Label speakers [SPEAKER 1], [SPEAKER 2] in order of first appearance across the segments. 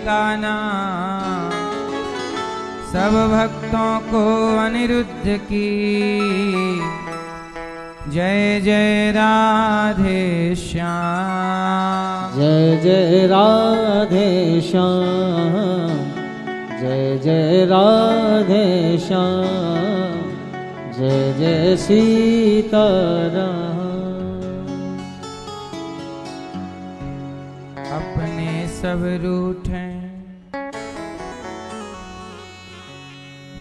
[SPEAKER 1] का नाम, सब भक्तों को अनिरुद्ध की। जय जय राधे श्याम,
[SPEAKER 2] जय जय राधे श्याम, जय जय राधे श्याम, जय जय सीताराम।
[SPEAKER 1] अपने सब रूठे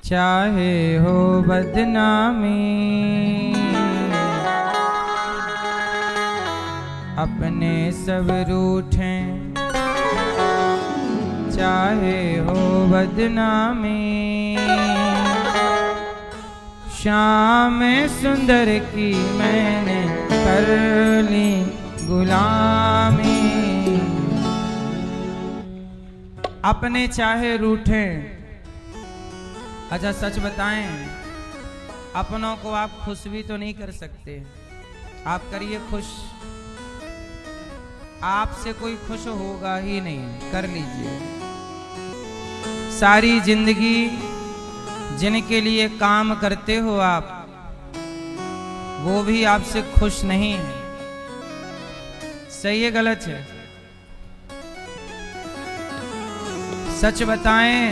[SPEAKER 1] चाहे हो बदनामी, अपने सब रूठे चाहे हो बदनामी। श्याम सुंदर की मैंने कर ली गुलामी। अपने चाहे रूठे, अच्छा सच बताएं, अपनों को आप खुश भी तो नहीं कर सकते। आप करिए खुश, आपसे कोई खुश होगा ही नहीं। कर लीजिए। सारी जिंदगी जिनके लिए काम करते हो आप, वो भी आपसे खुश नहीं है। सही है गलत है? सच बताएं,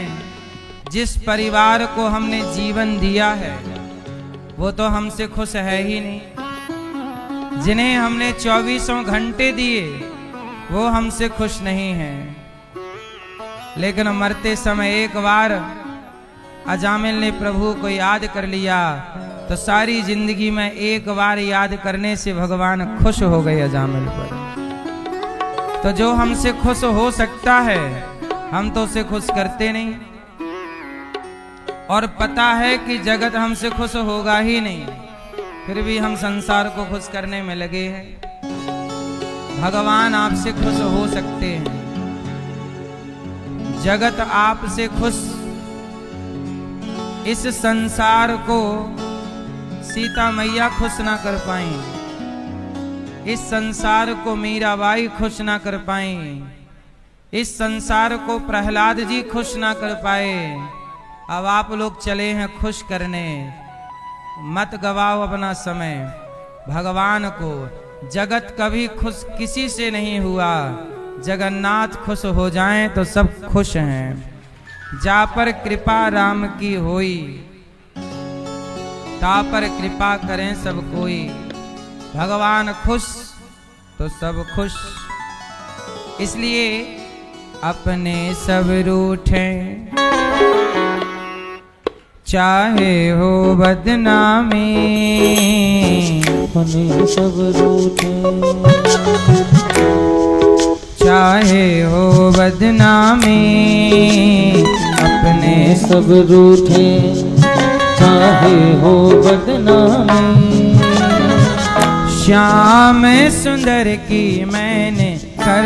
[SPEAKER 1] जिस परिवार को हमने जीवन दिया है वो तो हमसे खुश है ही नहीं। जिन्हें हमने 24 घंटे दिए वो हमसे खुश नहीं है। लेकिन मरते समय एक बार अजामिल ने प्रभु को याद कर लिया तो सारी जिंदगी में एक बार याद करने से भगवान खुश हो गए अजामिल पर। तो जो हमसे खुश हो सकता है हम तो उसे खुश करते नहीं, और पता है कि जगत हमसे खुश होगा ही नहीं, फिर भी हम संसार को खुश करने में लगे हैं। भगवान आपसे खुश हो सकते हैं, जगत आपसे खुश। इस संसार को सीता मैया खुश ना कर पाई, इस संसार को मीराबाई खुश ना कर पाई, इस संसार को प्रहलाद जी खुश ना कर पाए। अब आप लोग चले हैं खुश करने। मत गवाओ अपना समय भगवान को। जगत कभी खुश किसी से नहीं हुआ। जगन्नाथ खुश हो जाएं तो सब खुश हैं। जा पर कृपा राम की होई, ता पर कृपा करें सब कोई। भगवान खुश तो सब खुश। इसलिए अपने सब रूठे चाहे हो बदनामी,
[SPEAKER 2] अपने सब रूठे
[SPEAKER 1] चाहे हो बदनामी,
[SPEAKER 2] अपने सब रूठे चाहे हो बदनामी।
[SPEAKER 1] श्याम सुंदर की मैंने कर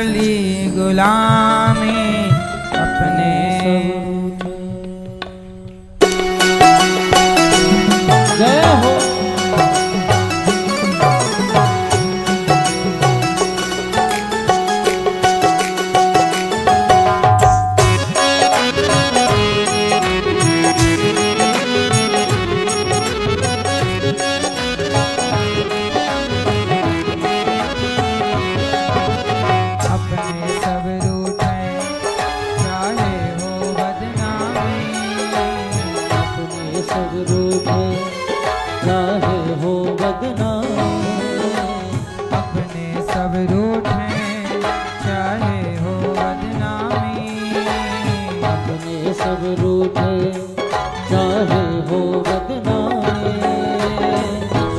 [SPEAKER 1] ली गुलामी। अपने
[SPEAKER 2] जय हो। सब रूठे चाहे हो बदनामी।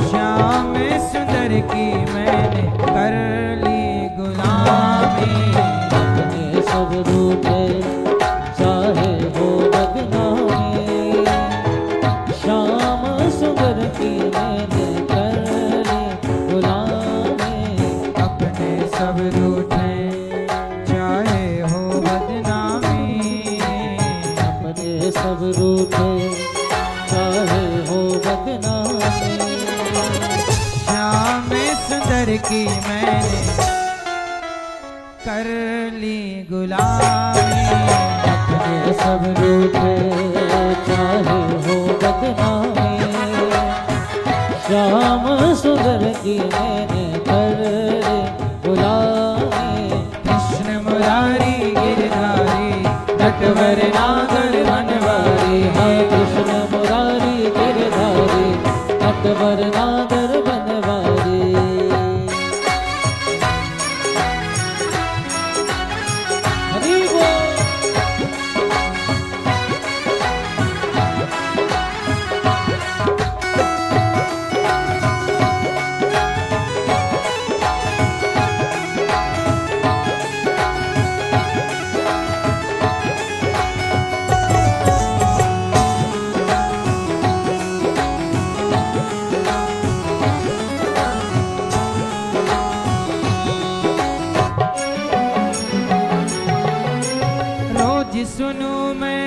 [SPEAKER 1] श्याम सुंदर की मैंने कर ली गुलामी।
[SPEAKER 2] अपने सब रूठे चाहे हो बदनामी। श्याम सुंदर की मैंने कर ली गुलामी।
[SPEAKER 1] अपने सब रूठे चाहे हो बदनामी।
[SPEAKER 2] अपने सब रूठे चाहे हो बदनामी।
[SPEAKER 1] श्याम सुंदर की मैंने कर ली गुलामी।
[SPEAKER 2] सब रूठे चाहे हो बदनामी, श्याम सुंदर की मैंने कर बुलाए।
[SPEAKER 1] कृष्ण मुरारी गिरधारी नटवर नागर बनवारी।
[SPEAKER 2] हाँ कृष्ण मुरारी गिरधारी नटवर नागर बनवारी। हरि बोल।
[SPEAKER 1] रोज सुनूं मैं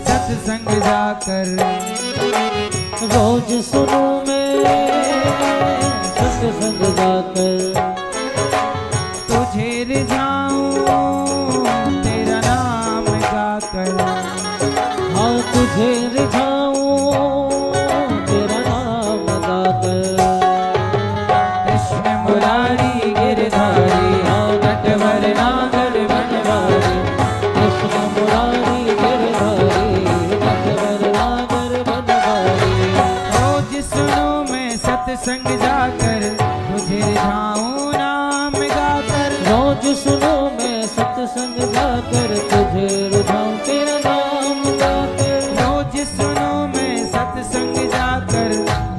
[SPEAKER 1] सत्संग जाकर,
[SPEAKER 2] रोज सुनूं मैं सत्संग जाकर,
[SPEAKER 1] तुझे रिझाऊं तेरा नाम गाकर।
[SPEAKER 2] हाँ तुझे रिझाऊं तेरा नाम गाकर।
[SPEAKER 1] कृष्ण मुरारी गिरधारी नटवर नागर बनवारी।
[SPEAKER 2] कृष्ण मुरारी गिरधारी नटवर नागर बनवारी।
[SPEAKER 1] रोज सुनो मैं सत्संग जाकर, तुझे रिझाऊं नाम गाकर।
[SPEAKER 2] रोज सुनो मैं सत्संग जाकर, तुझे रिझाऊं तेरा नाम गाकर।
[SPEAKER 1] रोज सुनो मैं सत्संग जाकर,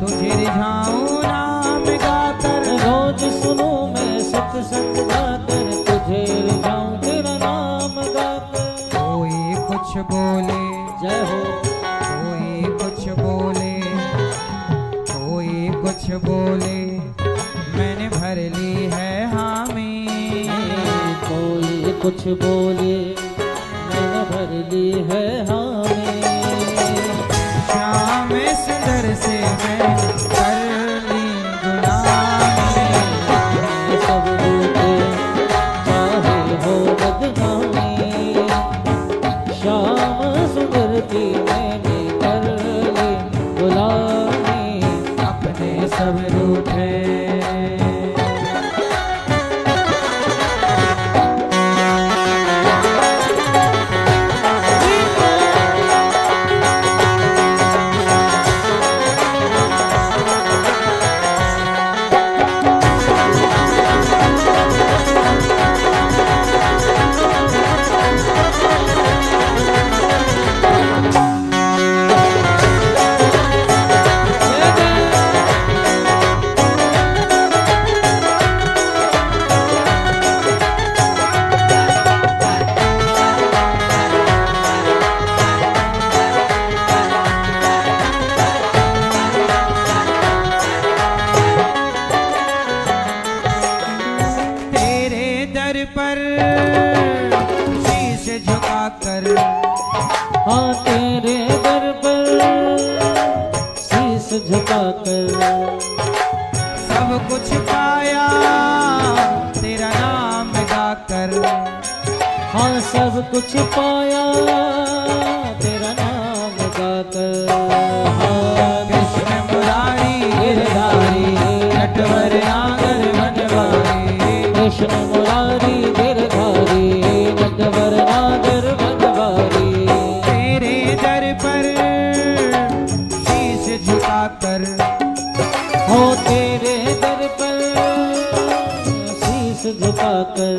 [SPEAKER 1] तुझे रिझाऊं नाम गाकर।
[SPEAKER 2] रोज सुनो मैं सत्संग जाकर, तुझे रिझाऊं तेरा नाम गाकर।
[SPEAKER 1] कोई कुछ बोले,
[SPEAKER 2] जय हो।
[SPEAKER 1] कोई कुछ बोले, कोई कुछ बोले, मैंने भर ली है हामी।
[SPEAKER 2] कोई कुछ बोले मैंने भर ली है हमें।
[SPEAKER 1] श्याम सुंदर से मैं कर ली गुलामी।
[SPEAKER 2] सब रूठे चाहे हो बदनामी, श्याम सुंदर की मैंने कर ली गुलामी।
[SPEAKER 1] अपने सब रूठे पर शीश झुकाकर।
[SPEAKER 2] हाँ तेरे दर पर शीश झुकाकर,
[SPEAKER 1] सब कुछ पाया तेरा नाम गाकर।
[SPEAKER 2] हाँ सब कुछ पाया तेरा नाम गाकर। हाँ
[SPEAKER 1] कृष्ण मुरारी गिरधारी नटवर नागर बनवारी।
[SPEAKER 2] कृष्ण मुरारी गिरधारी नटवर नागर बनवारी।
[SPEAKER 1] तेरे दर पर शीश झुकाकर।
[SPEAKER 2] हो तेरे दर पर शीश झुकाकर,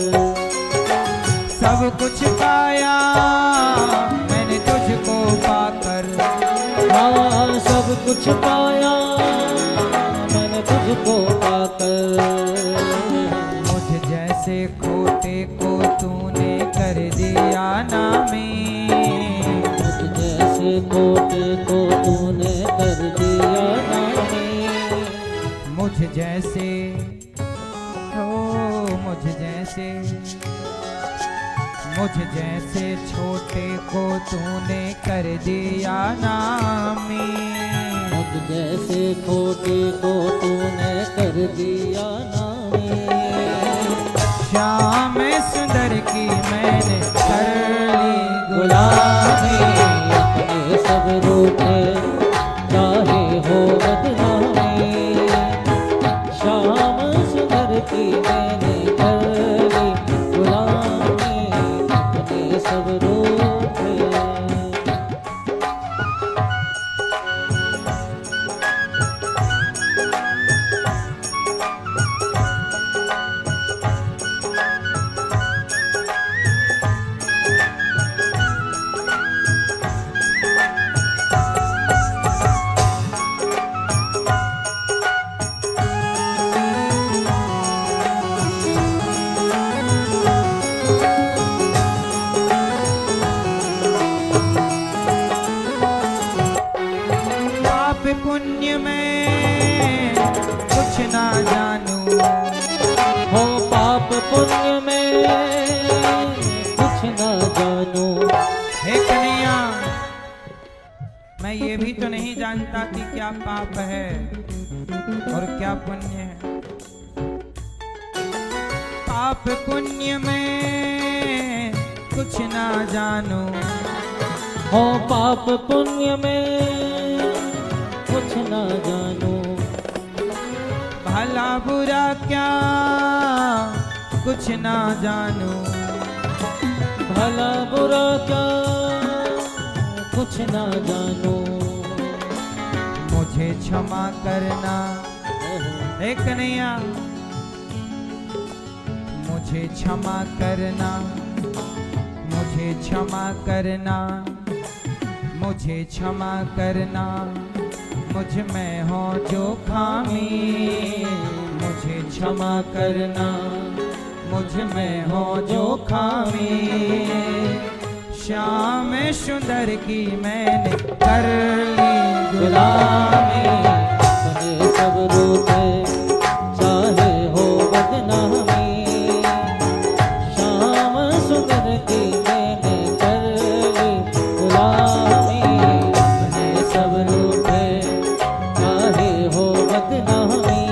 [SPEAKER 1] सब कुछ पाया मैंने तुझको पाकर।
[SPEAKER 2] हाँ सब कुछ पाया मैंने तुझको पाकर।
[SPEAKER 1] मुझ जैसे खोटे को तूने कर दिया नामी।
[SPEAKER 2] मुझ जैसे कोटे को तूने कर दिया नामी।
[SPEAKER 1] मुझ जैसे ओ मुझ जैसे छोटे को तूने कर दिया नामी।
[SPEAKER 2] मुझ जैसे खोटे को तूने कर दिया नामी।
[SPEAKER 1] श्याम सुंदर की मैंने कर ली मैं ये भी तो नहीं जानता कि क्या पाप है और क्या पुण्य है। पाप पुण्य में कुछ ना जानू,
[SPEAKER 2] हो पाप पुण्य में कुछ ना जानू,
[SPEAKER 1] भला बुरा क्या कुछ ना जानू,
[SPEAKER 2] भला बुरा क्या कुछ ना जानू।
[SPEAKER 1] मुझे क्षमा करना हे कन्हैया, मुझे क्षमा करना, मुझे क्षमा करना, मुझे क्षमा करना, मुझ में हो जो खामी, मुझे क्षमा करना, मुझ में हो जो खामी। श्याम सुंदर की मैंने कर ली गुलामी,
[SPEAKER 2] बने सब रूठे चाहे हो बदनामी, श्याम सुंदर की मैंने कर ली गुलामी। बने सब रूठे चाहे हो बदनामी,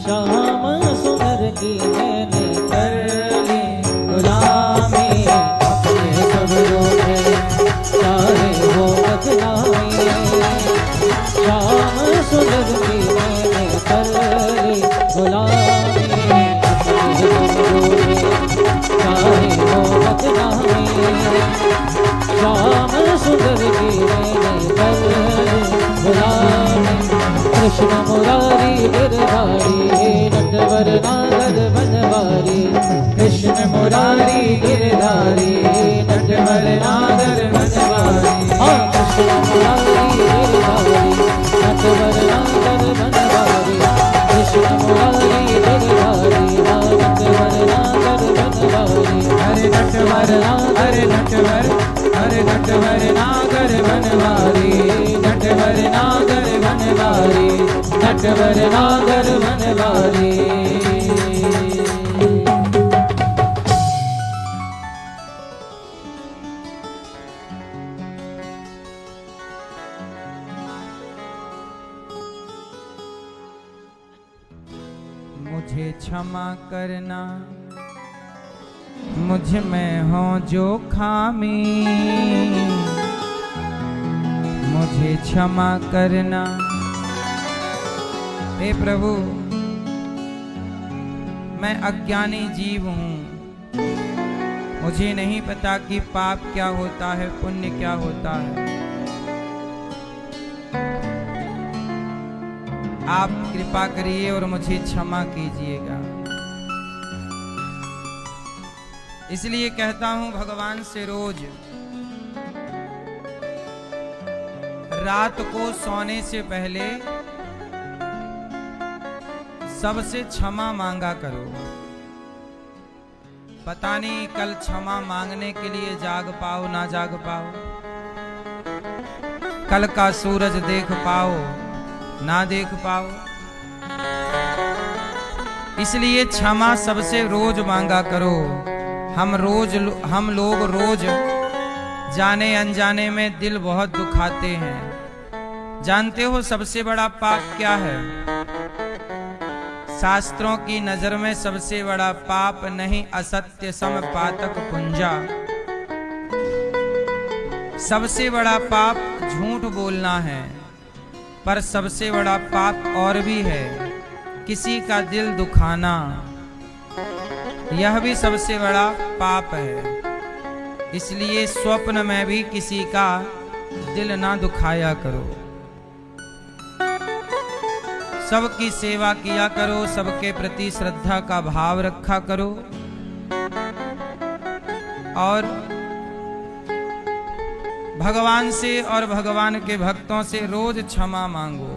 [SPEAKER 2] श्याम सुंदर की मैंने कर ली गुलामी। अपने सब रूठे चाहे हो बदनामी, श्याम सुंदर की मैंने कर ली गुलामी। अपने सब रूठे चाहे हो बदनामी, श्याम सुंदर की मैंने कर ली गुलामी। कृष्ण मुरारी गिरधारी नटवर नागर बनवारी,
[SPEAKER 1] कृष्ण मुरारी गिरधारी नटवर नागर बनवारी।
[SPEAKER 2] हाँ कृष्ण मुरारी गिरधारी नटवर नागर बनवारी, कृष्ण मुरारी गिरधारी नटवर नागर बनवारी।
[SPEAKER 1] हरे नटवर हरे नटवर हरे नटवर नागर बनवारी, नटवर नागर बनवारी, नटवर नागर बनवारी। मुझे क्षमा करना, मुझ में हो जो खामी, मुझे क्षमा करना। हे प्रभु, मैं अज्ञानी जीव हूँ, मुझे नहीं पता कि पाप क्या होता है, पुण्य क्या होता है। आप कृपा करिए और मुझे क्षमा कीजिएगा। इसलिए कहता हूं भगवान से रोज, रात को सोने से पहले सबसे क्षमा मांगा करो। पता नहीं कल क्षमा मांगने के लिए जाग पाओ ना जाग पाओ, कल का सूरज देख पाओ ना देख पाओ। इसलिए क्षमा सबसे रोज मांगा करो। हम लोग रोज जाने अनजाने में दिल बहुत दुखाते हैं। जानते हो सबसे बड़ा पाप क्या है? शास्त्रों की नजर में सबसे बड़ा पाप नहीं असत्य सम पातक पुंजा, सबसे बड़ा पाप झूठ बोलना है। पर सबसे बड़ा पाप और भी है, किसी का दिल दुखाना, यह भी सबसे बड़ा पाप है। इसलिए स्वप्न में भी किसी का दिल ना दुखाया करो। सबकी सेवा किया करो, सबके प्रति श्रद्धा का भाव रखा करो और भगवान से और भगवान के भक्तों से रोज क्षमा मांगो।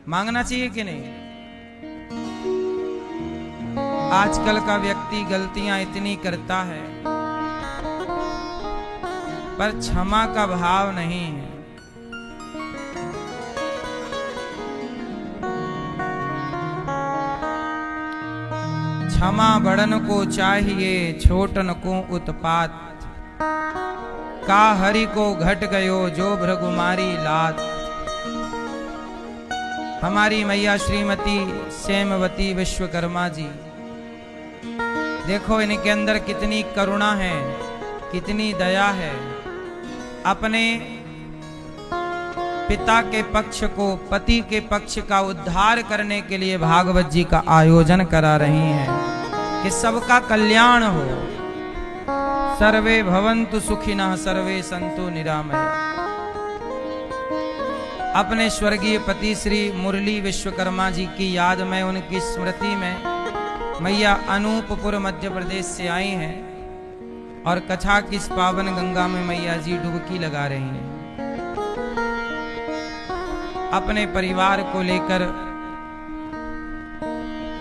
[SPEAKER 1] मांगना चाहिए कि नहीं? आजकल का व्यक्ति गलतियां इतनी करता है पर क्षमा का भाव नहीं है। क्षमा बड़न को चाहिए, छोटन को उत्पात। का हरि को घट गयो जो भृगुमारी लात। हमारी मैया श्रीमती सेमवती विश्वकर्मा जी, देखो इनके अंदर कितनी करुणा है, कितनी दया है। अपने पिता के पक्ष को, पति के पक्ष का उद्धार करने के लिए भागवत जी का आयोजन करा रही हैं कि सबका कल्याण हो। सर्वे भवन्तु सुखिनः सर्वे सन्तु निरामया। अपने स्वर्गीय पति श्री मुरली विश्वकर्मा जी की याद में, उनकी स्मृति में मैया अनूपपुर मध्य प्रदेश से आई हैं और कथा की इस पावन गंगा में मैया जी डुबकी लगा रही हैं। अपने परिवार को लेकर,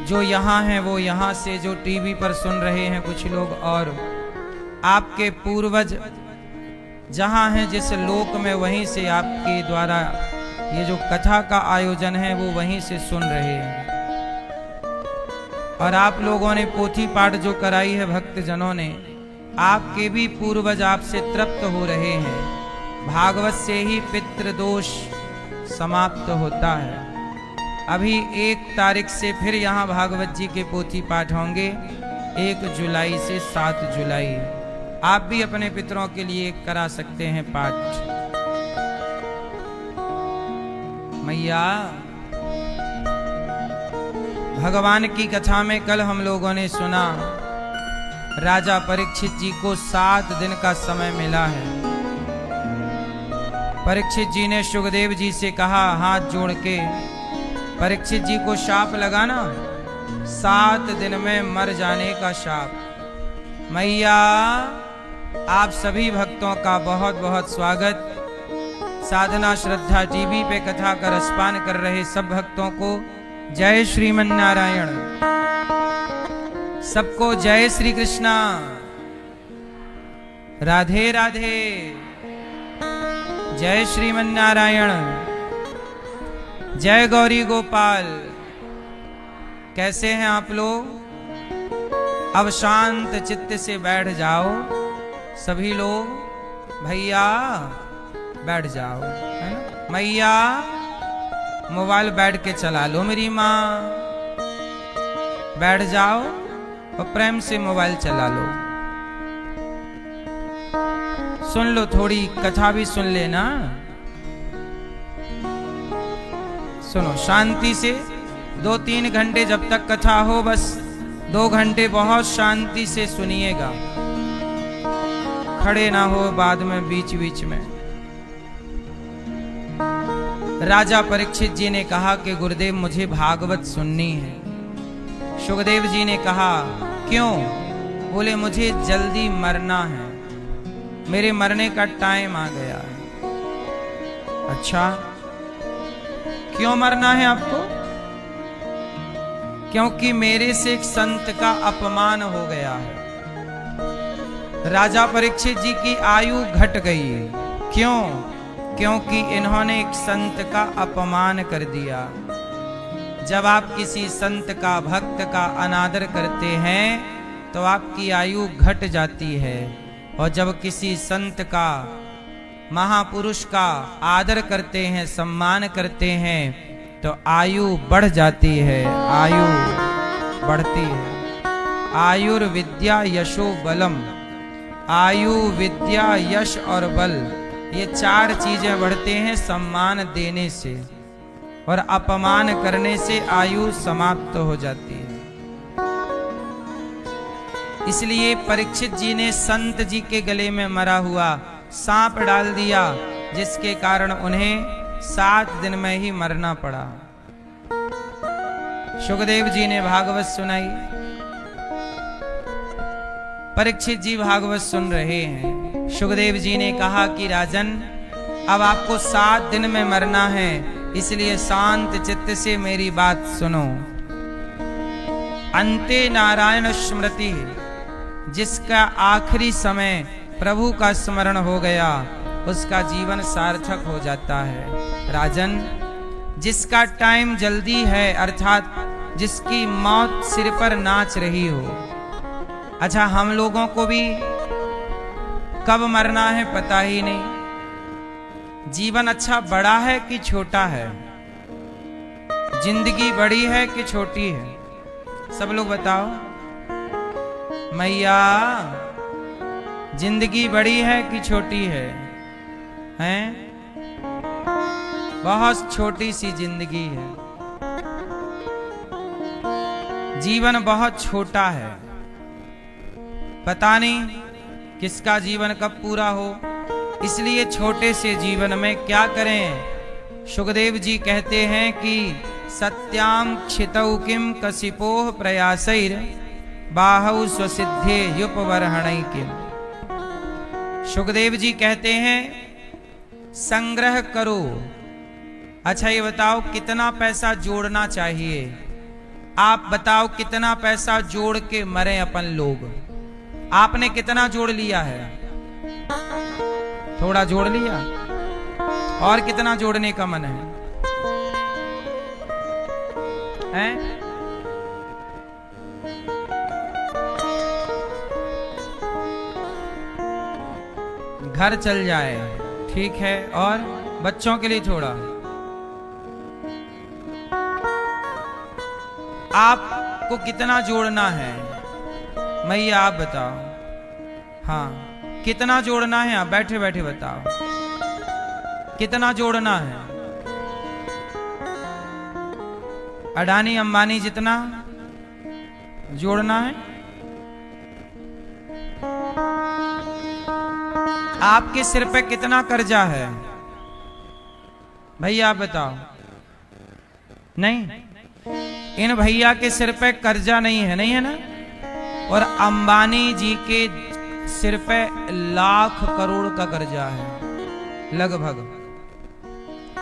[SPEAKER 1] जो यहाँ हैं वो यहाँ से, जो टीवी पर सुन रहे हैं कुछ लोग, और आपके पूर्वज जहाँ हैं जिस लोक में, वहीं से आपके द्वारा ये जो कथा का आयोजन है वो वहीं से सुन रहे हैं। और आप लोगों ने पोथी पाठ जो कराई है भक्तजनों ने, आपके भी पूर्वज आपसे तृप्त हो रहे हैं। भागवत से ही पितृदोष समाप्त होता है। अभी 1 तारीख से फिर यहाँ भागवत जी के पोथी पाठ होंगे, 1 जुलाई से 7 जुलाई। आप भी अपने पितरों के लिए करा सकते हैं पाठ। मैया, भगवान की कथा में कल हम लोगों ने सुना, राजा परीक्षित जी को 7 दिन का समय मिला है। परीक्षित जी ने सुखदेव जी से कहा हाथ जोड़ के, परीक्षित जी को शाप लगाना, 7 दिन में मर जाने का शाप। मैया, आप सभी भक्तों का बहुत बहुत स्वागत। साधना श्रद्धा टीवी पे कथा का रसपान कर रहे सब भक्तों को जय श्रीमन नारायण। सबको जय श्री कृष्णा, राधे राधे, जय श्रीमन नारायण, जय गौरी गोपाल। कैसे हैं आप लोग? अब शांत चित्त से बैठ जाओ सभी लोग। भैया बैठ जाओ, है ना? मैया, मोबाइल बैठ के चला लो। मेरी माँ, बैठ जाओ और प्रेम से मोबाइल चला लो। सुन लो, थोड़ी कथा भी सुन लेना। सुनो शांति से। 2-3 घंटे जब तक कथा हो, बस 2 घंटे बहुत शांति से सुनिएगा। खड़े ना हो बाद में बीच बीच में। राजा परीक्षित जी ने कहा कि गुरुदेव मुझे भागवत सुननी है। सुखदेव जी ने कहा क्यों? बोले मुझे जल्दी मरना है, मेरे मरने का टाइम आ गया है। अच्छा, क्यों मरना है आपको? क्योंकि मेरे से एक संत का अपमान हो गया है। राजा परीक्षित जी की आयु घट गई। क्यों? क्योंकि इन्होंने एक संत का अपमान कर दिया। जब आप किसी संत का, भक्त का अनादर करते हैं तो आपकी आयु घट जाती है, और जब किसी संत का, महापुरुष का आदर करते हैं, सम्मान करते हैं तो आयु बढ़ जाती है, आयु बढ़ती है। आयुर्विद्या यशो बलम, आयु, विद्या, यश और बल, ये 4 चीजें बढ़ते हैं सम्मान देने से, और अपमान करने से आयु समाप्त हो जाती है। इसलिए परीक्षित जी ने संत जी के गले में मरा हुआ सांप डाल दिया, जिसके कारण उन्हें 7 दिन में ही मरना पड़ा। सुखदेव जी ने भागवत सुनाई। परीक्षित जी भागवत सुन रहे हैं। सुखदेव जी ने कहा कि राजन, अब आपको 7 दिन में मरना है, इसलिए शांत चित्त से मेरी बात सुनो। अंते नारायण स्मृति, जिसका आखिरी समय प्रभु का स्मरण हो गया, उसका जीवन सार्थक हो जाता है। राजन, जिसका टाइम जल्दी है, अर्थात जिसकी मौत सिर पर नाच रही हो। अच्छा, हम लोगों को भी कब मरना है पता ही नहीं। जीवन अच्छा बड़ा है कि छोटा है? जिंदगी बड़ी है कि छोटी है? सब लोग बताओ। मैया, जिंदगी बड़ी है कि छोटी है? हैं? बहुत छोटी सी जिंदगी है। जीवन बहुत छोटा है। पता नहीं किसका जीवन कब पूरा हो, इसलिए छोटे से जीवन में क्या करें। सुखदेव जी कहते हैं कि सत्याम क्षितौ किम कशिपोह प्रयासैर बाहु स्वसिद्धे युपवर्हणै किम। सुखदेव जी कहते हैं संग्रह करो। अच्छा ये बताओ कितना पैसा जोड़ना चाहिए? आप बताओ कितना पैसा जोड़ के मरे अपन लोग? आपने कितना जोड़ लिया है? थोड़ा जोड़ लिया? और कितना जोड़ने का मन है? हैं? घर चल जाए ठीक है, और बच्चों के लिए थोड़ा। आपको कितना जोड़ना है? मैया आप बताओ। हाँ, कितना जोड़ना है? आप बैठे बैठे बताओ कितना जोड़ना है? अडानी अंबानी जितना जोड़ना है? आपके सिर पे कितना कर्जा है? भैया आप बताओ। नहीं, इन भैया के सिर पे कर्जा नहीं है, नहीं है ना? और अंबानी जी के सिर पे लाख करोड़ का कर्जा है लगभग।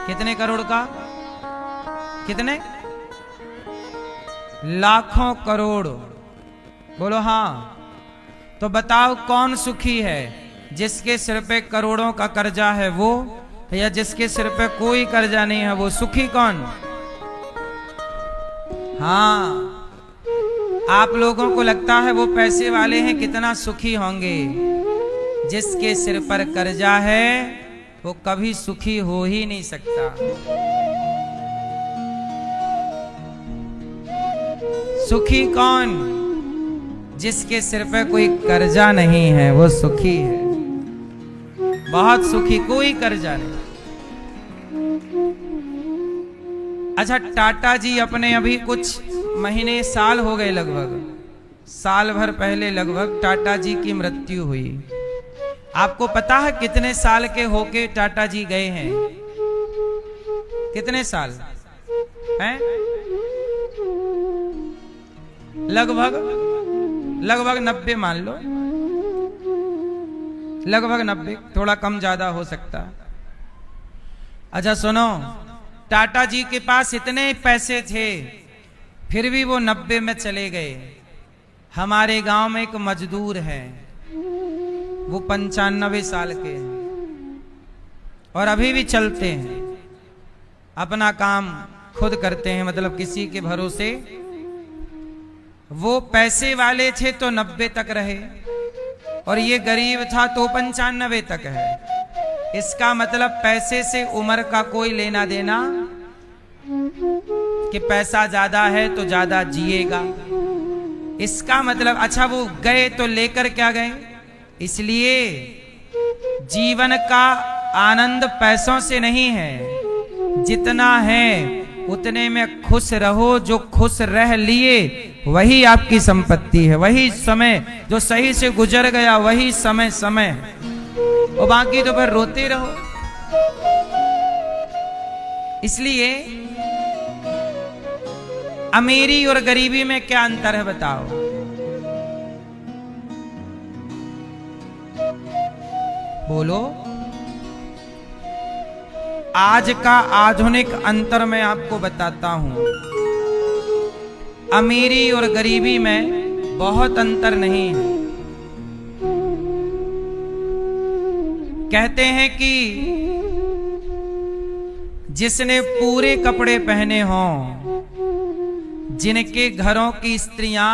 [SPEAKER 1] कितने करोड़ का? कितने? लाखों करोड़। बोलो हाँ। तो बताओ कौन सुखी है? जिसके सिर पे करोड़ों का कर्जा है वो, या जिसके सिर पे कोई कर्जा नहीं है वो? सुखी कौन? हाँ, आप लोगों को लगता है वो पैसे वाले हैं, कितना सुखी होंगे। जिसके सिर पर कर्जा है वो कभी सुखी हो ही नहीं सकता। सुखी कौन? जिसके सिर पे कोई कर्जा नहीं है वो सुखी है। बहुत सुखी, कोई कर्जा नहीं। अच्छा, टाटा जी अपने अभी कुछ महीने साल हो गए, लगभग साल भर पहले लगभग टाटा जी की मृत्यु हुई। आपको पता है कितने साल के होके टाटा जी गए हैं? कितने साल हैं? लगभग 90 मान लो, लगभग 90, थोड़ा कम ज्यादा हो सकता। अच्छा सुनो, टाटा जी के पास इतने पैसे थे फिर भी वो 90 में चले गए। हमारे गांव में एक मजदूर है, वो 95 साल के हैं और अभी भी चलते हैं, अपना काम खुद करते हैं, मतलब किसी के भरोसे। वो पैसे वाले थे तो 90 तक रहे, और ये गरीब था तो 95 तक है। इसका मतलब पैसे से उम्र का कोई लेना देना, कि पैसा ज्यादा है तो ज्यादा जिएगा, इसका मतलब। अच्छा, वो गए तो लेकर क्या गए? इसलिए जीवन का आनंद पैसों से नहीं है, जितना है उतने में खुश रहो। जो खुश रह लिए वही आपकी संपत्ति है। वही समय जो सही से गुजर गया वही समय है, और बाकी तो फिर रोते रहो। इसलिए अमीरी और गरीबी में क्या अंतर है बताओ? बोलो। आज का आधुनिक अंतर मैं आपको बताता हूं। अमीरी और गरीबी में बहुत अंतर नहीं है। कहते हैं कि जिसने पूरे कपड़े पहने हों, जिनके घरों की स्त्रियां,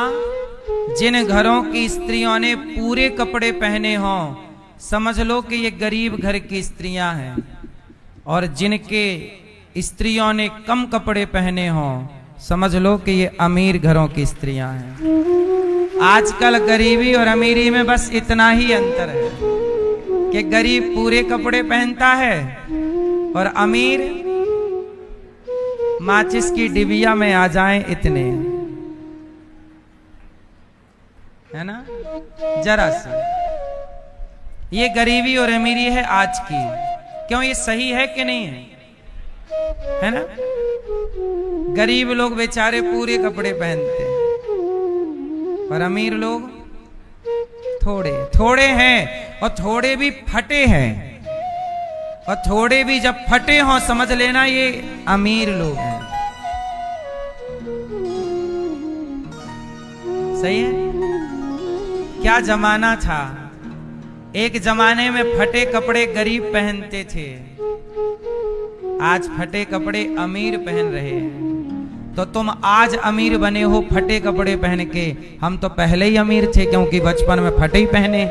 [SPEAKER 1] जिन घरों की स्त्रियों ने पूरे कपड़े पहने हों, समझ लो कि ये गरीब घर की स्त्रियां हैं, और जिनके स्त्रियों ने कम कपड़े पहने हों, समझ लो कि ये अमीर घरों की स्त्रियां हैं। आजकल गरीबी और अमीरी में बस इतना ही अंतर है कि गरीब पूरे कपड़े पहनता है और अमीर माचिस की डिबिया में आ जाएं इतने, है ना, जरा सी। ये गरीबी और अमीरी है आज की। क्यों, ये सही है कि नहीं है ना? गरीब लोग बेचारे पूरे कपड़े पहनते हैं और अमीर लोग थोड़े थोड़े हैं, और थोड़े भी फटे हैं, और थोड़े भी जब फटे हों समझ लेना ये अमीर लोग हैं। सही है? क्या जमाना था। एक जमाने में फटे कपड़े गरीब पहनते थे, आज फटे कपड़े अमीर पहन रहे हैं। तो तुम आज अमीर बने हो फटे कपड़े पहन के, हम तो पहले ही अमीर थे क्योंकि बचपन में फटे ही पहने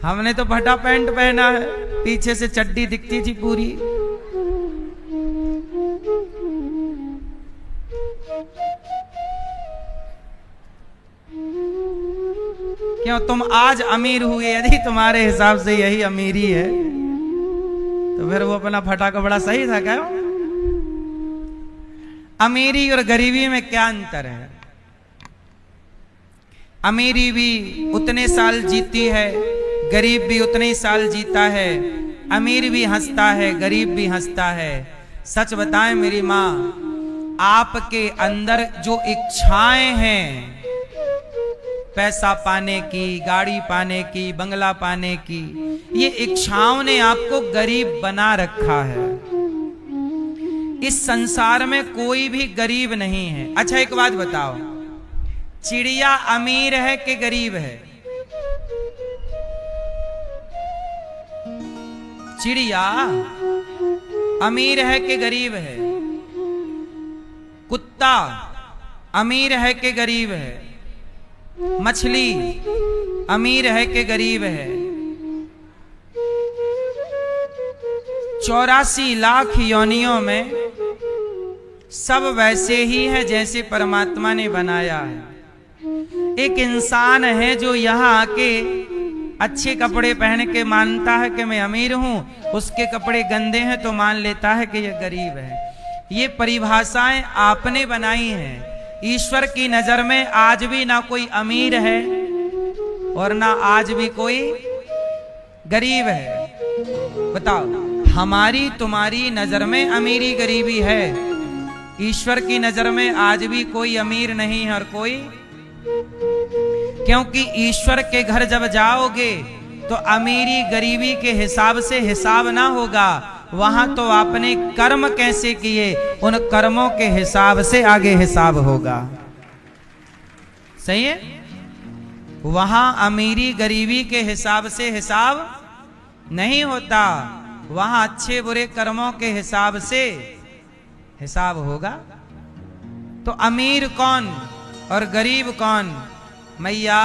[SPEAKER 1] हमने तो फटा पैंट पहना है, पीछे से चड्डी दिखती थी पूरी। क्यों, तुम आज अमीर हुए, यदि तुम्हारे हिसाब से यही अमीरी है तो फिर वो अपना फटा कपड़ा सही था क्या? अमीरी और गरीबी में क्या अंतर है? अमीरी भी उतने साल जीती है, गरीब भी उतने ही साल जीता है। अमीर भी हंसता है, गरीब भी हंसता है। सच बताएं मेरी माँ, आपके अंदर जो इच्छाएं हैं, पैसा पाने की, गाड़ी पाने की, बंगला पाने की, ये इच्छाओं ने आपको गरीब बना रखा है। इस संसार में कोई भी गरीब नहीं है। अच्छा एक बात बताओ, चिड़िया अमीर है कि गरीब है? चिड़िया अमीर है कि गरीब है? कुत्ता अमीर है कि गरीब है? मछली अमीर है कि गरीब है? 84 लाख योनियों में सब वैसे ही है जैसे परमात्मा ने बनाया है। एक इंसान है जो यहाँ आके अच्छे कपड़े पहन के मानता है कि मैं अमीर हूं, उसके कपड़े गंदे हैं तो मान लेता है कि यह गरीब है। ये परिभाषाएं आपने बनाई हैं। ईश्वर की नजर में आज भी ना कोई अमीर है और ना आज भी कोई गरीब है। बताओ, हमारी तुम्हारी नजर में अमीरी गरीबी है, ईश्वर की नजर में आज भी कोई अमीर नहीं है और कोई, क्योंकि ईश्वर के घर जब जाओगे तो अमीरी गरीबी के हिसाब से हिसाब ना होगा, वहां तो आपने कर्म कैसे किए उन कर्मों के हिसाब से आगे हिसाब होगा। सही है? वहां अमीरी गरीबी के हिसाब से हिसाब नहीं होता, वहां अच्छे बुरे कर्मों के हिसाब से हिसाब होगा। तो अमीर कौन और गरीब कौन? मैया,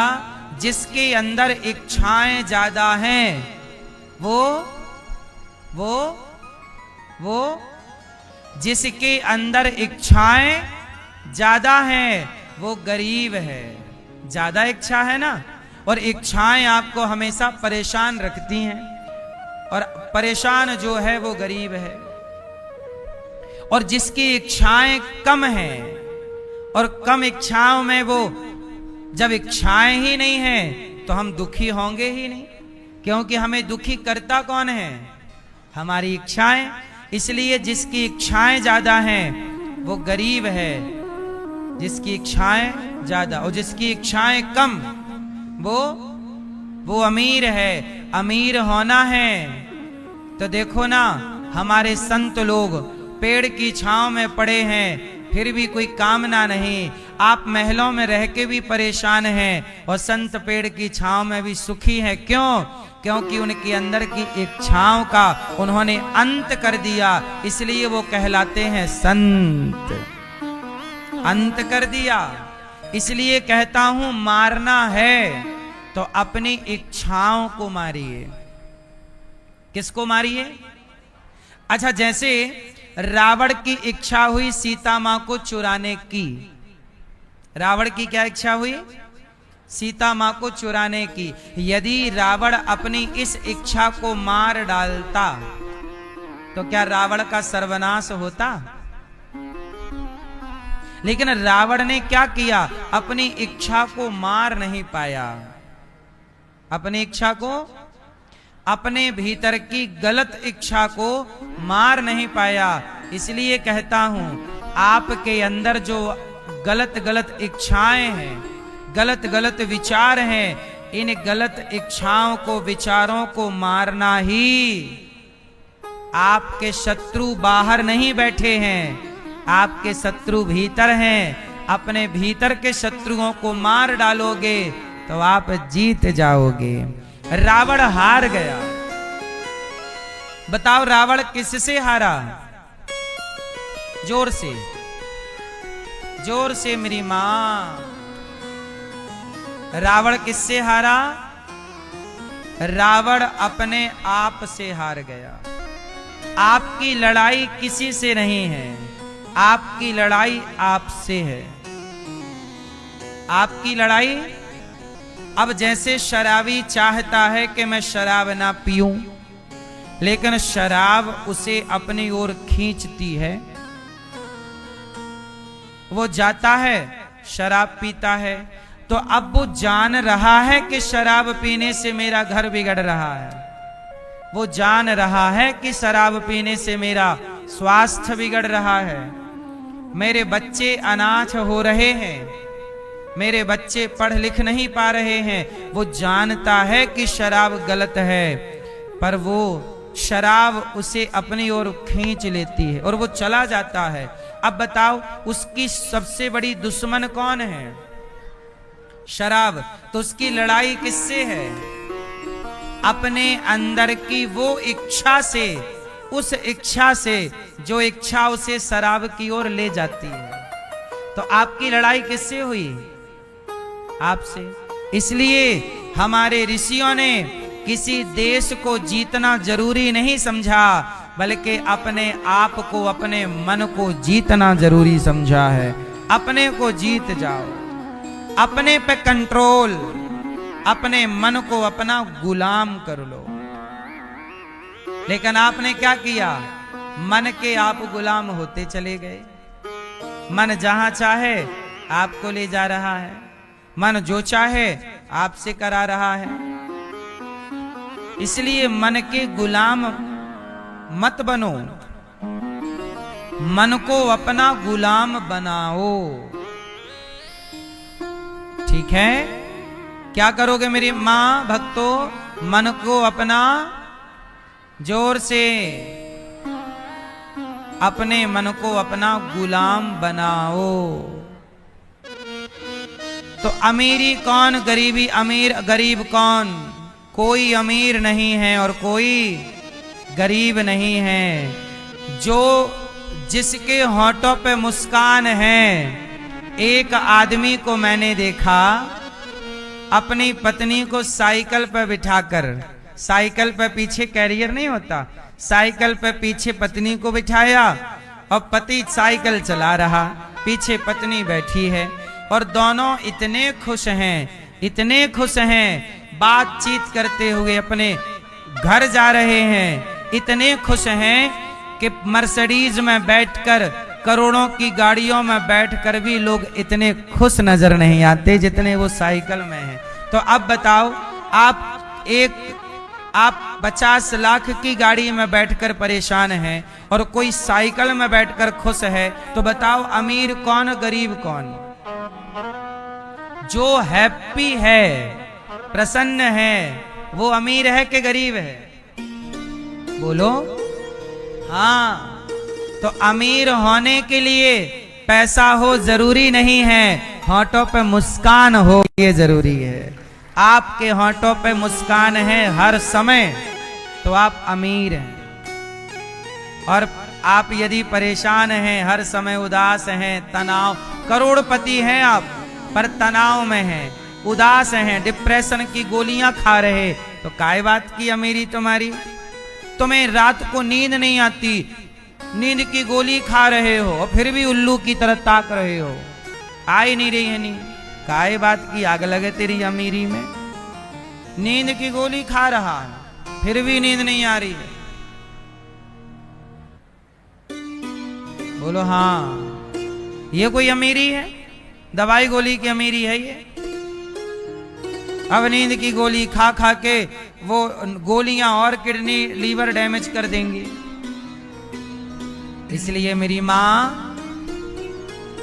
[SPEAKER 1] जिसके अंदर इच्छाएं ज्यादा हैं वो जिसके अंदर इच्छाएं ज्यादा हैं वो गरीब है। ज्यादा इच्छा है ना, और इच्छाएं आपको हमेशा परेशान रखती हैं, और परेशान जो है वो गरीब है। और जिसकी इच्छाएं कम हैं और कम इच्छाओं में वो, जब इच्छाएं ही नहीं हैं तो हम दुखी होंगे ही नहीं, क्योंकि हमें दुखी करता कौन है? हमारी इच्छाएं। इसलिए जिसकी इच्छाएं ज्यादा हैं वो गरीब है, जिसकी इच्छाएं ज्यादा, और जिसकी इच्छाएं कम वो अमीर है। अमीर होना है तो देखो ना, हमारे संत लोग पेड़ की छांव में पड़े हैं फिर भी कोई कामना नहीं। आप महलों में रह के भी परेशान हैं और संत पेड़ की छांव में भी सुखी हैं। क्यों? क्योंकि उनके अंदर की इच्छाओं का उन्होंने अंत कर दिया, इसलिए वो कहलाते हैं संत। अंत कर दिया। इसलिए कहता हूं मारना है तो अपनी इच्छाओं को मारिए। किसको मारिए? अच्छा, जैसे रावण की इच्छा हुई सीता मां को चुराने की। रावण की क्या इच्छा हुई? सीता मां को चुराने की। यदि रावण अपनी इस इच्छा को मार डालता तो क्या रावण का सर्वनाश होता? लेकिन रावण ने क्या किया? अपनी इच्छा को मार नहीं पाया। अपनी इच्छा को, अपने भीतर की गलत इच्छा को मार नहीं पाया। इसलिए कहता हूं, आपके अंदर जो गलत गलत इच्छाएं हैं, गलत गलत विचार हैं, इन गलत इच्छाओं को, विचारों को मारना ही। आपके शत्रु बाहर नहीं बैठे हैं, आपके शत्रु भीतर हैं। अपने भीतर के शत्रुओं को मार डालोगे तो आप जीत जाओगे। रावण हार गया। बताओ रावण किससे हारा? जोर से, जोर से मेरी मां। रावण किससे हारा? रावण अपने आप से हार गया। आपकी लड़ाई किसी से नहीं है, आपकी लड़ाई आपसे है। आपकी लड़ाई, अब जैसे शराबी चाहता है कि मैं शराब ना पीऊं, लेकिन शराब उसे अपनी ओर खींचती है। वो जाता है, शराब पीता है, तो अब वो जान रहा है कि शराब पीने से मेरा घर बिगड़ रहा है। वो जान रहा है कि शराब पीने से मेरा स्वास्थ्य बिगड़ रहा है, मेरे बच्चे अनाथ हो रहे हैं, मेरे बच्चे पढ़ लिख नहीं पा रहे हैं। वो जानता है कि शराब गलत है, पर वो शराब उसे अपनी ओर खींच लेती है और वो चला जाता है। अब बताओ, उसकी सबसे बड़ी दुश्मन कौन है? शराब। तो उसकी लड़ाई किससे है? अपने अंदर की वो इच्छा से, उस इच्छा से जो इच्छा उसे शराब की ओर ले जाती है। तो आपकी लड़ाई किससे हुई? आपसे। इसलिए हमारे ऋषियों ने किसी देश को जीतना जरूरी नहीं समझा, बल्कि अपने आप को, अपने मन को जीतना जरूरी समझा है। अपने को जीत जाओ, अपने पे कंट्रोल, अपने मन को अपना गुलाम कर लो। लेकिन आपने क्या किया? मन के आप गुलाम होते चले गए। मन जहां चाहे आपको ले जा रहा है, मन जो चाहे आपसे करा रहा है। इसलिए मन के गुलाम मत बनो, मन को अपना गुलाम बनाओ। ठीक है? क्या करोगे मेरी मां भक्तों? मन को अपना, जोर से, अपने मन को अपना गुलाम बनाओ। तो अमीरी कौन, गरीबी, अमीर गरीब कौन? कोई अमीर नहीं है और कोई गरीब नहीं है। जो जिसके होठों पे मुस्कान है। एक आदमी को मैंने देखा, अपनी पत्नी को साइकिल पर बिठाकर, साइकिल पर पीछे कैरियर नहीं होता, साइकिल पर पीछे पत्नी को बिठाया और पति साइकिल चला रहा, पीछे पत्नी बैठी है और दोनों इतने खुश हैं, इतने खुश हैं, बातचीत करते हुए अपने घर जा रहे हैं। इतने खुश हैं कि मर्सिडीज में बैठकर, करोड़ों की गाड़ियों में बैठकर भी लोग इतने खुश नजर नहीं आते जितने वो साइकिल में हैं। तो अब बताओ, आप 50 लाख की गाड़ी में बैठकर परेशान हैं और कोई साइकिल में बैठकर खुश है, तो बताओ अमीर कौन, गरीब कौन? जो हैप्पी है, प्रसन्न है, वो अमीर है कि गरीब है? बोलो। हाँ, तो अमीर होने के लिए पैसा हो जरूरी नहीं है, होठों पे मुस्कान हो ये जरूरी है। आपके होठों पे मुस्कान है हर समय तो आप अमीर हैं। और आप यदि परेशान हैं, हर समय उदास हैं, तनाव, करोड़पति हैं आप, पर तनाव में हैं, उदास हैं, डिप्रेशन की गोलियां खा रहे, तो काय बात की अमीरी तुम्हारी? तुम्हें रात को नींद नहीं आती, नींद की गोली खा रहे हो और फिर भी उल्लू की तरह ताक रहे हो, आ ही नहीं रही है नींद। काय बात की आग लगे तेरी अमीरी में? नींद की गोली खा रहा है फिर भी नींद नहीं आ रही है। बोलो हाँ, ये कोई अमीरी है? दवाई गोली की अमीरी है ये? अब नींद की गोली खा खा के वो गोलियां और किडनी लीवर डैमेज कर देंगी। इसलिए मेरी मां,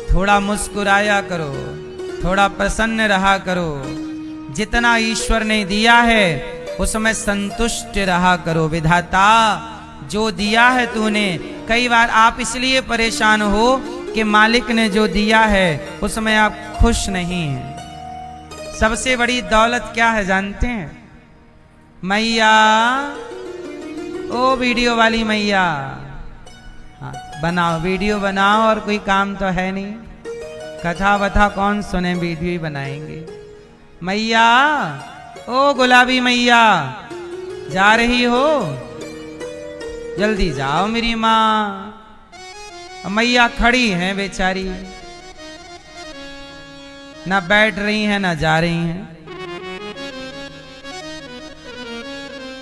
[SPEAKER 1] थोड़ा मुस्कुराया करो, थोड़ा प्रसन्न रहा करो। जितना ईश्वर ने दिया है उसमें संतुष्ट रहा करो। विधाता, जो दिया है तूने, कई बार आप इसलिए परेशान हो कि मालिक ने जो दिया है उसमें आप खुश नहीं हैं। सबसे बड़ी दौलत क्या है जानते हैं? मैया, ओ वीडियो वाली मैया, हाँ, बनाओ वीडियो बनाओ, और कोई काम तो है नहीं, कथा वथा कौन सुने, वीडियो ही बनाएंगे। मैया, ओ गुलाबी मैया, जा रही हो? जल्दी जाओ मेरी माँ। मैया खड़ी हैं बेचारी, ना बैठ रही हैं ना जा रही हैं।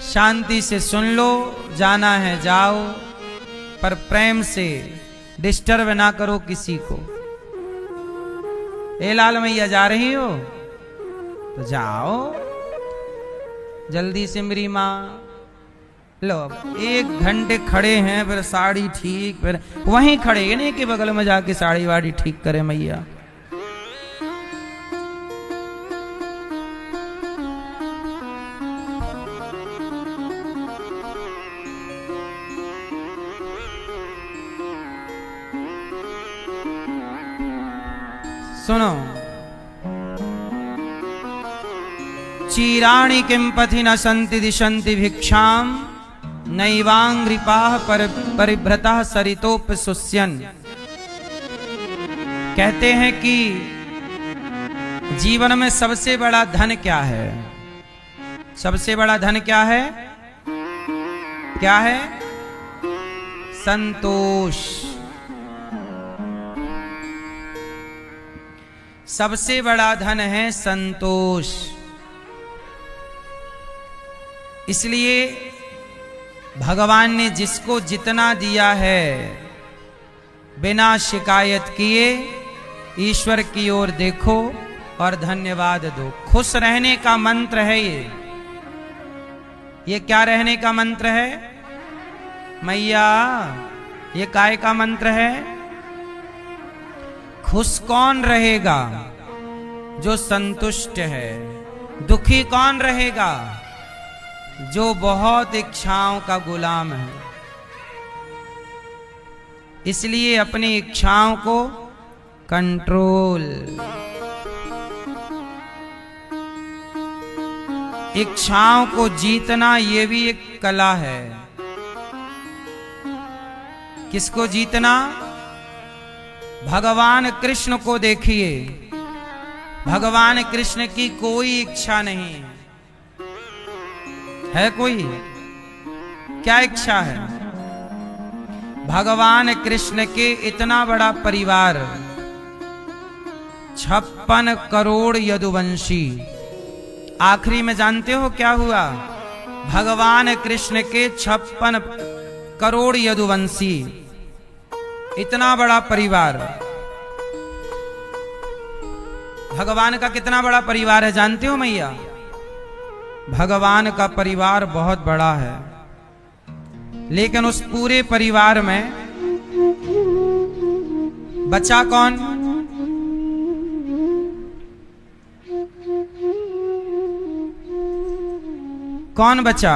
[SPEAKER 1] शांति से सुन लो, जाना है जाओ, पर प्रेम से डिस्टर्ब ना करो किसी को। ए लाल मैया, जा रही हो तो जाओ जल्दी से मेरी माँ। लो, 1 घंटे खड़े हैं, फिर साड़ी ठीक, फिर वहीं खड़े, नहीं कि बगल में जाके साड़ी वाड़ी ठीक करे मैया। सुनो, चीराणि किं पथि न सन्ति दिशन्ति भिक्षाम, नैवांग्रिपाः परिभ्रतः सरितोपसुष्यन्। कहते हैं कि जीवन में सबसे बड़ा धन क्या है? सबसे बड़ा धन क्या है? क्या है? संतोष। सबसे बड़ा धन है संतोष। इसलिए भगवान ने जिसको जितना दिया है, बिना शिकायत किए ईश्वर की ओर देखो और धन्यवाद दो। खुश रहने का मंत्र है ये क्या रहने का मंत्र है? मैया, ये काय का मंत्र है? खुश कौन रहेगा? जो संतुष्ट है। दुखी कौन रहेगा? जो बहुत इच्छाओं का गुलाम है। इसलिए अपनी इच्छाओं को कंट्रोल, इच्छाओं को जीतना, ये भी एक कला है। किसको जीतना? भगवान कृष्ण को देखिए, भगवान कृष्ण की कोई इच्छा नहीं है। कोई क्या इच्छा है? भगवान कृष्ण के इतना बड़ा परिवार, 56 करोड़ यदुवंशी। आखिरी में जानते हो क्या हुआ? भगवान कृष्ण के 56 करोड़ यदुवंशी, इतना बड़ा परिवार। भगवान का कितना बड़ा परिवार है जानते हो मैया? भगवान का परिवार बहुत बड़ा है, लेकिन उस पूरे परिवार में बचा कौन? कौन बचा?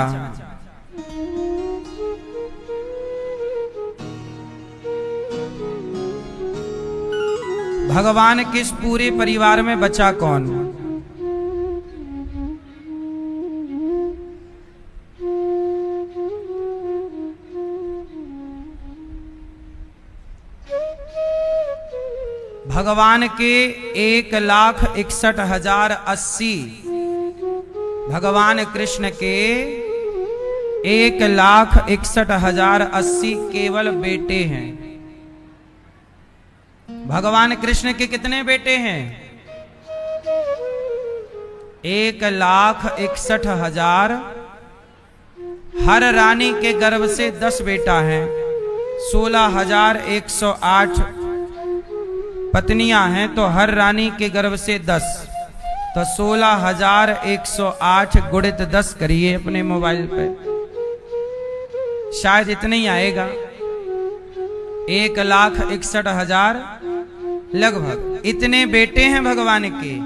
[SPEAKER 1] भगवान के इस पूरे परिवार में बचा कौन? भगवान के 1,61,080 भगवान कृष्ण के 1,61,080 केवल बेटे हैं। भगवान कृष्ण के कितने बेटे हैं? 1,61,000। हर रानी के गर्भ से 10 बेटा हैं। 16,108 पत्नियां हैं, तो हर रानी के गर्भ से 10, तो 16,108 गुणित 10 करिए अपने मोबाइल पे, शायद इतना ही आएगा। 1,61,000 लगभग इतने बेटे हैं भगवान के।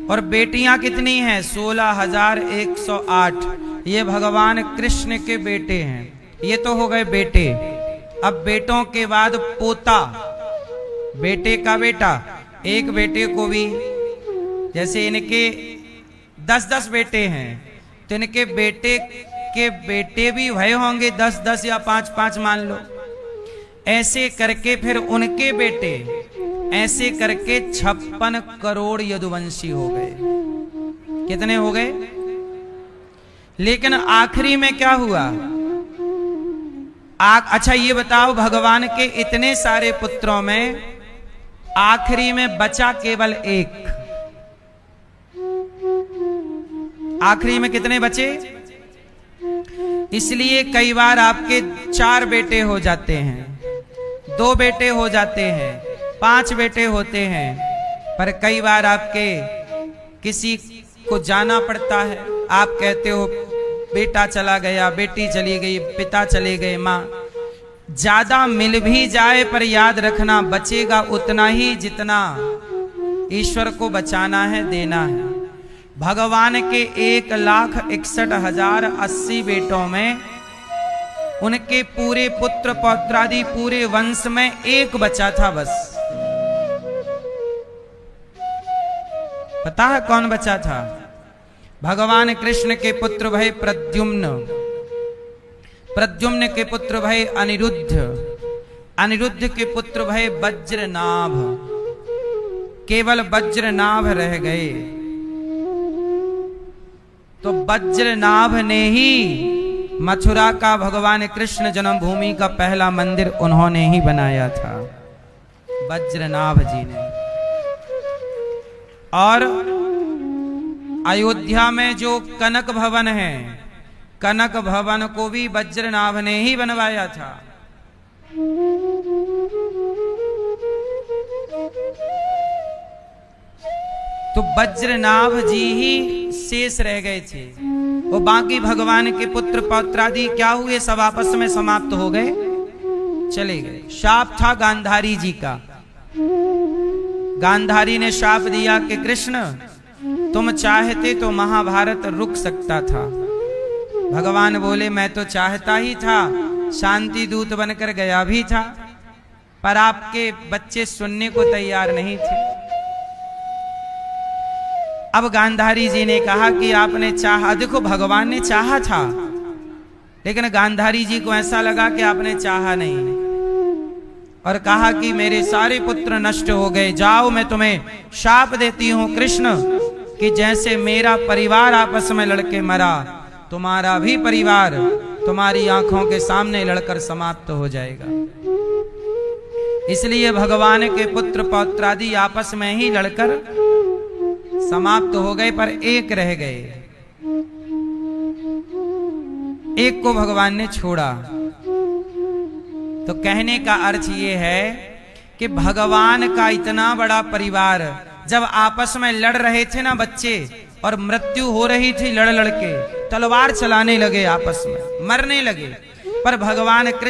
[SPEAKER 1] और बेटियां कितनी हैं? 16,108। ये भगवान कृष्ण के बेटे हैं। ये तो हो गए बेटे। अब बेटों के बाद पोता, बेटे का बेटा। एक बेटे को भी, जैसे इनके 10-10 बेटे हैं, तो इनके बेटे के बेटे भी भय होंगे 10-10 या 5-5 मान लो। ऐसे करके फिर उनके बेटे, ऐसे करके 56 करोड़ यदुवंशी हो गए। कितने हो गए? लेकिन आखिरी में क्या हुआ? अच्छा ये बताओ, भगवान के इतने सारे पुत्रों में आखिरी में बचा केवल एक। आखिरी में कितने बचे? इसलिए कई बार आपके 4 बेटे हो जाते हैं, 2 बेटे हो जाते हैं, 5 बेटे होते हैं, पर कई बार आपके किसी को जाना पड़ता है। आप कहते हो बेटा चला गया, बेटी चली गई, पिता चले गए, माँ। ज्यादा मिल भी जाए पर याद रखना बचेगा उतना ही जितना ईश्वर को बचाना है, देना है। भगवान के 1,61,080 बेटों में उनके पूरे पुत्र पौत्रादि पूरे वंश में एक बचा था बस। पता है कौन बचा था? भगवान कृष्ण के पुत्र भय प्रद्युम्न, प्रद्युम्न के पुत्र भय अनिरुद्ध, अनिरुद्ध के पुत्र भय वज्रनाभ। केवल वज्रनाभ रह गए। तो वज्रनाभ ने ही मथुरा का भगवान कृष्ण जन्मभूमि का पहला मंदिर उन्होंने ही बनाया था, वज्रनाभ जी ने। और अयोध्या में जो कनक भवन है, कनक भवन को भी वज्रनाभ ने ही बनवाया था। तो वज्रनाभ जी ही शेष रह गए थे। वो बाकी भगवान के पुत्र पौत्रादि क्या हुए? सब आपस में समाप्त हो गए, चले गए। शाप था गांधारी जी का। गांधारी ने शाप दिया कि कृष्ण तुम चाहते तो महाभारत रुक सकता था। भगवान बोले मैं तो चाहता ही था, शांति दूत बनकर गया भी था, पर आपके बच्चे सुनने को तैयार नहीं थे। अब गांधारी जी ने कहा कि आपने चाहा, देखो भगवान ने चाहा था, लेकिन गांधारी जी को ऐसा लगा कि आपने चाहा नहीं, और कहा कि मेरे सारे पुत्र नष्ट हो गए, जाओ मैं तुम्हें शाप देती हूं कृष्ण कि जैसे मेरा परिवार आपस में लड़के मरा, तुम्हारा भी परिवार तुम्हारी आंखों के सामने लड़कर समाप्त हो जाएगा। इसलिए भगवान के पुत्र पौत्रादि आपस में ही लड़कर समाप्त हो गए, पर एक रह गए। एक को भगवान ने छोड़ा। तो कहने का अर्थ ये है कि भगवान का इतना बड़ा परिवार जब आपस में लड़ रहे थे ना बच्चे, और मृत्यु हो रही थी लड़ लड़ के, तलवार चलाने लगे, आपस में मरने लगे, पर भगवान कृष्ण